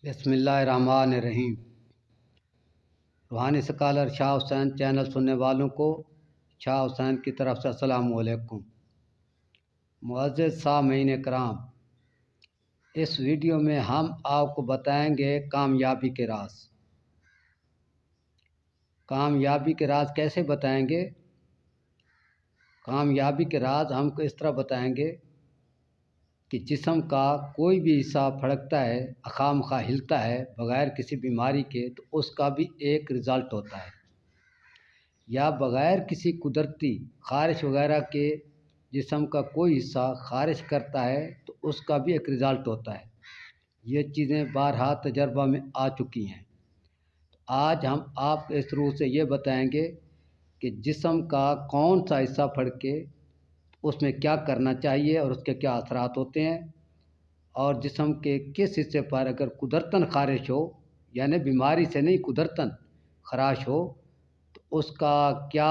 बिस्मिल्लाहिर्रहमानिर्रहीम। रूहानी scholar Shah Hussain channel सुनने वालों को शाह हुसैन की तरफ से अस्सलामु अलैकुम। मुअज़्ज़िज़ सामीन कराम, इस वीडियो में हम आपको बताएंगे कामयाबी के राज। कामयाबी के राज कैसे बताएंगे? कामयाबी के राज हमको इस तरह बताएंगे कि जिस्म का कोई भी हिस्सा फड़कता है, खामखा हिलता है बग़ैर किसी बीमारी के, तो उसका भी एक रिज़ल्ट होता है। या बग़ैर किसी कुदरती ख़ारिश वग़ैरह के जिस्म का कोई हिस्सा ख़ारिश करता है तो उसका भी एक रिज़ल्ट होता है। ये चीज़ें बारहा तजर्बा में आ चुकी हैं। आज हम आप इस रूह से ये बताएंगे कि जिस्म का कौन सा हिस्सा फड़के उसमें क्या करना चाहिए और उसके क्या असरात होते हैं, और जिस्म के किस हिस्से पर अगर कुदरतन ख़ारिश हो, यानी बीमारी से नहीं कुदरतन ख़राश हो, तो उसका क्या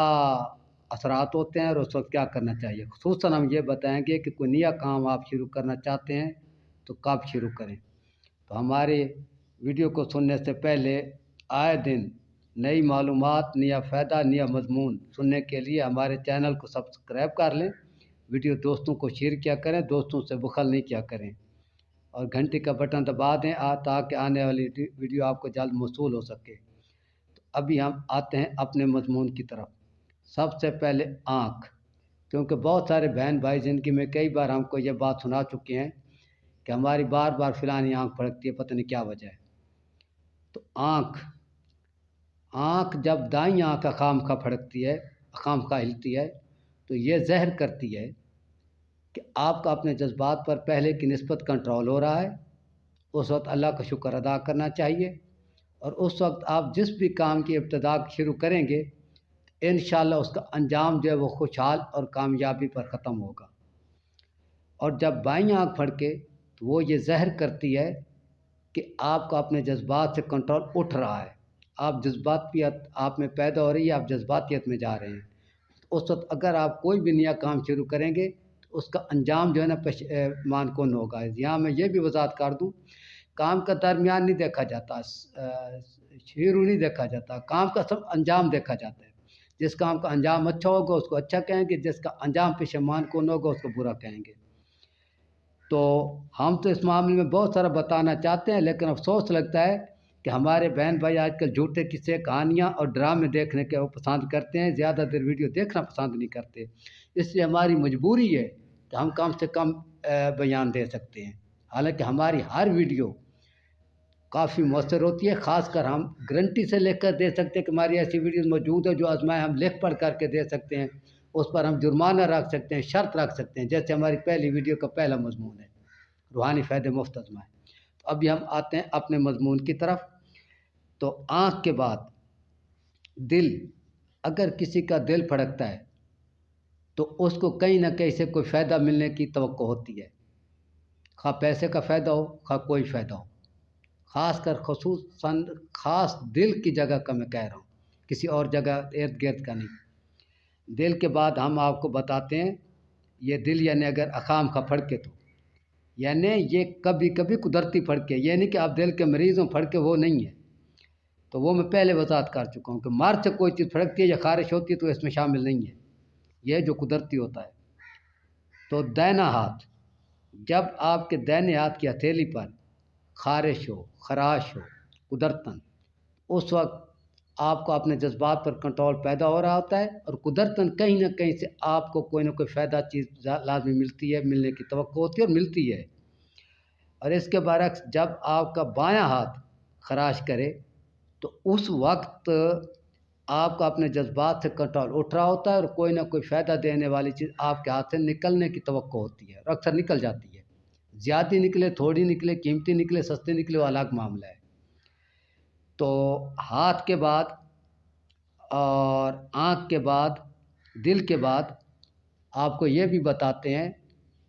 असरात होते हैं और उस वक्त क्या करना चाहिए। ख़ुसूसन हम ये बताएंगे कि कोई नया काम आप शुरू करना चाहते हैं तो कब शुरू करें। तो हमारे वीडियो को सुनने से पहले आए दिन नई मालूमात, नया फ़ायदा, नया मज़मून सुनने के लिए हमारे चैनल को सब्सक्राइब कर लें। वीडियो दोस्तों को शेयर किया करें, दोस्तों से बख़ल नहीं किया करें, और घंटी का बटन दबा दें ताकि आने वाली वीडियो आपको जल्द मौसूल हो सके। तो अभी हम आते हैं अपने मज़मून की तरफ। सबसे पहले आँख, क्योंकि बहुत सारे बहन भाई ज़िंदगी में कई बार हमको ये बात सुना चुके हैं कि हमारी बार बार फ़लानी आँख फड़कती है, पता नहीं क्या वजह है। तो आँख जब दाईं आँख खामखा फड़कती है, खामखा हिलती है, तो ये ज़हर करती है कि आपका अपने जज्बात पर पहले की निस्बत कंट्रोल हो रहा है। उस वक्त अल्लाह का शुक्र अदा करना चाहिए, और उस वक्त आप जिस भी काम की इब्तिदा शुरू करेंगे इंशाअल्लाह उसका अंजाम जो है वो खुशहाल और कामयाबी पर ख़त्म होगा। और जब बाईं आँख फड़के तो वो ये ज़हर करती है कि आपका अपने जज्बात से कंट्रोल उठ रहा है, आप जज्बातियत आप में पैदा हो रही है, आप जज्बातियत में जा रहे हैं। तो उस वक्त अगर आप कोई भी नया काम शुरू करेंगे तो उसका अंजाम जो है ना मानकुन होगा। यहाँ मैं ये भी वजाहत कर दूँ, काम का दरमियान नहीं देखा जाता, शुरू नहीं देखा जाता, काम का सब अंजाम देखा जाता है। जिस काम का अंजाम अच्छा होगा उसको अच्छा कहेंगे, जिसका अंजाम पेशेमान कौन होगा उसको बुरा कहेंगे। तो हम तो इस मामले में बहुत सारा बताना चाहते हैं, लेकिन अफसोस लगता है कि हमारे बहन भाई आजकल झूठे किस्से, कहानियाँ और ड्रामे देखने के वो पसंद करते हैं, ज़्यादा देर वीडियो देखना पसंद नहीं करते। इसलिए हमारी मजबूरी है कि हम कम से कम बयान दे सकते हैं। हालांकि हमारी हर वीडियो काफ़ी मौसर होती है, ख़ासकर हम गारंटी से लिख कर दे सकते हैं कि हमारी ऐसी वीडियो मौजूद है जो आजमाएँ, हम लिख पढ़ करके दे सकते हैं। उस पर हम जुर्माना रख सकते हैं, शर्त रख सकते हैं, जैसे हमारी पहली वीडियो का पहला मजमून है रूहानी फ़ायदे मुफ्त आजमाएँ। तो अभी हम आते हैं अपने मजमून की तरफ। तो आँख के बाद दिल, अगर किसी का दिल फड़कता है तो उसको कहीं ना कहीं से कोई फ़ायदा मिलने की तवक्को होती है, खा पैसे का फ़ायदा हो खा कोई फ़ायदा हो। ख़ासकर ख़ुसूसन ख़ास दिल की जगह का मैं कह रहा हूँ, किसी और जगह इर्द गिर्द का नहीं। दिल के बाद हम आपको बताते हैं, ये दिल यानी अगर अखाम का फड़के तो यानी ये कभी कभी कुदरती फड़के, ये नहीं कि आप दिल के मरीज़ हों फड़के, वो नहीं है। तो वो मैं पहले वजाहत कर चुका हूँ कि मर्द से कोई चीज़ फड़कती है या ख़ारिश होती है तो इसमें शामिल नहीं है, यह जो कुदरती होता है। तो दाहिना हाथ, जब आपके दाहिने हाथ की हथेली पर ख़ारिश हो, ख़राश हो कुदरतन, उस वक्त आपको अपने जज्बात पर कंट्रोल पैदा हो रहा होता है, और कुदरतन कहीं ना कहीं से आपको कोई ना कोई फ़ायदा चीज़ लाजमी मिलती है, मिलने की तवक्को होती है और मिलती है। और इसके बरक्स जब आपका बायां हाथ ख़राश करे तो उस वक्त आपका अपने जज्बात से कंट्रोल उठ रहा होता है, और कोई ना कोई फ़ायदा देने वाली चीज़ आपके हाथ से निकलने की तवक्को होती है, और अक्सर निकल जाती है। ज़्यादा निकले, थोड़ी निकले, कीमती निकले, सस्ती निकले, वो अलग मामला है। तो हाथ के बाद और आँख के बाद दिल के बाद आपको ये भी बताते हैं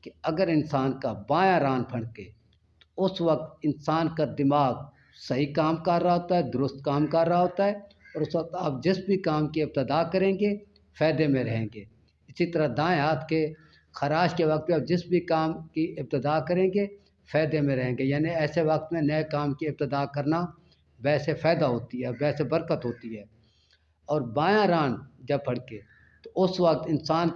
कि अगर इंसान का बायां रान फड़के तो उस वक्त इंसान का दिमाग सही काम कर रहा होता है, दुरुस्त काम कर रहा होता है, और उस वक्त आप जिस भी काम की इब्तिदा करेंगे फ़ायदे में रहेंगे। इसी तरह दाएं हाथ के ख़राश के वक्त आप जिस भी काम की इब्तिदा करेंगे فائدے میں رہیں گے، یعنی ایسے وقت میں نئے کام کی ابتدا کرنا ویسے فائدہ ہوتی ہے، ویسے برکت ہوتی ہے۔ اور بایاں ران جب پھڑکے تو اس وقت انسان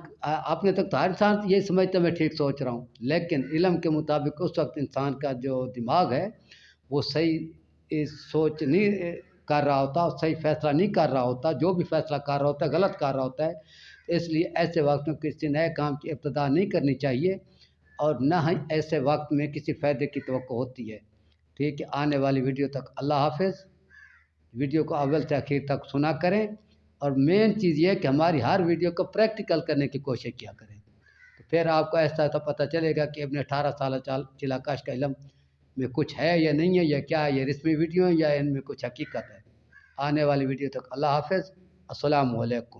اپنے تک تو ہر انسان یہ سمجھتا میں ٹھیک سوچ رہا ہوں، لیکن علم کے مطابق اس وقت انسان کا جو دماغ ہے وہ صحیح سوچ نہیں کر رہا ہوتا، صحیح فیصلہ نہیں کر رہا ہوتا، جو بھی فیصلہ کر رہا ہوتا ہے غلط کر رہا ہوتا ہے۔ اس لیے ایسے وقت میں کسی نئے کام کی ابتدا نہیں کرنی چاہیے، اور نہ ہی ایسے وقت میں کسی فائدے کی توقع ہوتی ہے۔ ٹھیک ہے، آنے والی ویڈیو تک اللہ حافظ۔ ویڈیو کو اول سے آخر تک سنا کریں، اور مین چیز یہ ہے کہ ہماری ہر ویڈیو کو پریکٹیکل کرنے کی کوشش کیا کریں، تو پھر آپ کو ایسا ایسا پتہ چلے گا کہ ابن 18 سالہ چلا کش کا علم میں کچھ ہے یا نہیں ہے، یا کیا ہے، یہ رسمی ویڈیو ہے یا ان میں کچھ حقیقت ہے۔ آنے والی ویڈیو تک اللہ حافظ۔ السلام علیکم۔